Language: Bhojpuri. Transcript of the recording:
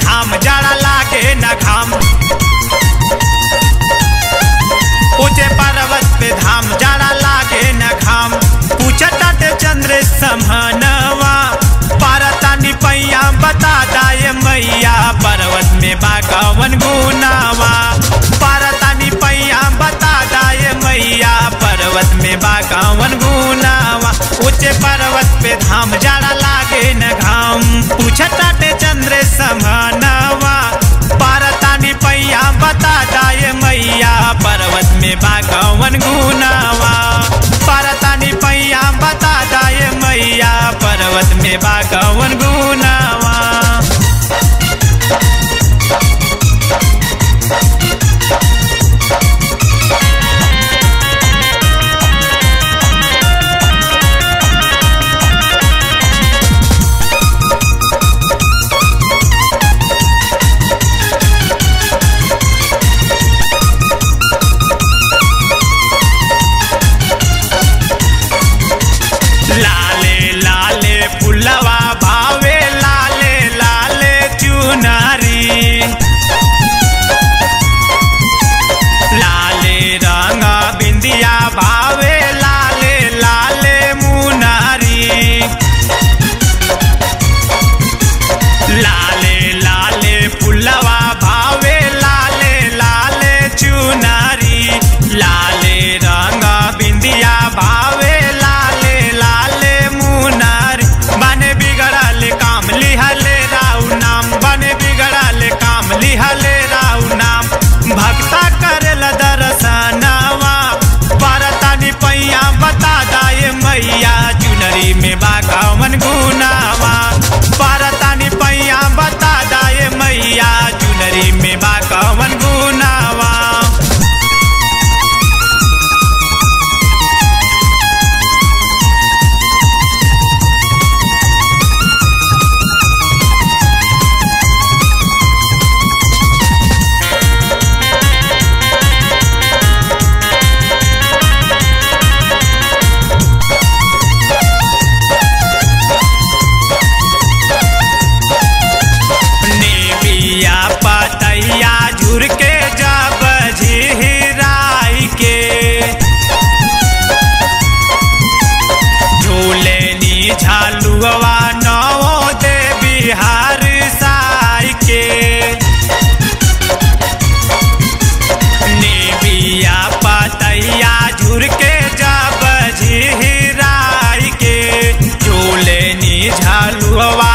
धाम जाड़ा लागे न घाम, ऊंचे पर्वत पे धाम जाड़ा लागे न घाम। पूछत चंद्र समहनवा पारतानी पैया बता दाए मैया पर्वत में बागवन गुनावा। पारतानी पैया बता दाए मैया पर्वत में बागवन गुनावा। ऊंचे पर्वत पे धाम जाड़ा लागे न घाम। पूछत चंद्र समहनवा पारतानी पैया बता दाए मैया पर्वत में बागवन गुनावा। पारतानी पैया बता दाए मैया पर्वत में बागवन गुनावा। लाले लाले फुलवा भावे लाले लाले चुनारी। लाले रंगा बिंदिया भावे लाले लाले मुनारी। लाले लाले फुलवा भावे लाले लाले चुनारी। लाले रंगा बिंदिया भावे लिहले राउ नाम। भक्ता करेल दर्शनवा पारतानी पैया बता दाए मैया चुनरी में बागवन गुनावा। पारतानी पैया बता दाए मैया चुनरी में बागवन गुनावा। पतैया झुर के जब झिराई के झूले नी झालुआ नौ दे बिहार साई के। नेबिया पतैया झुर के जब झिराई के झूले नी झालुआ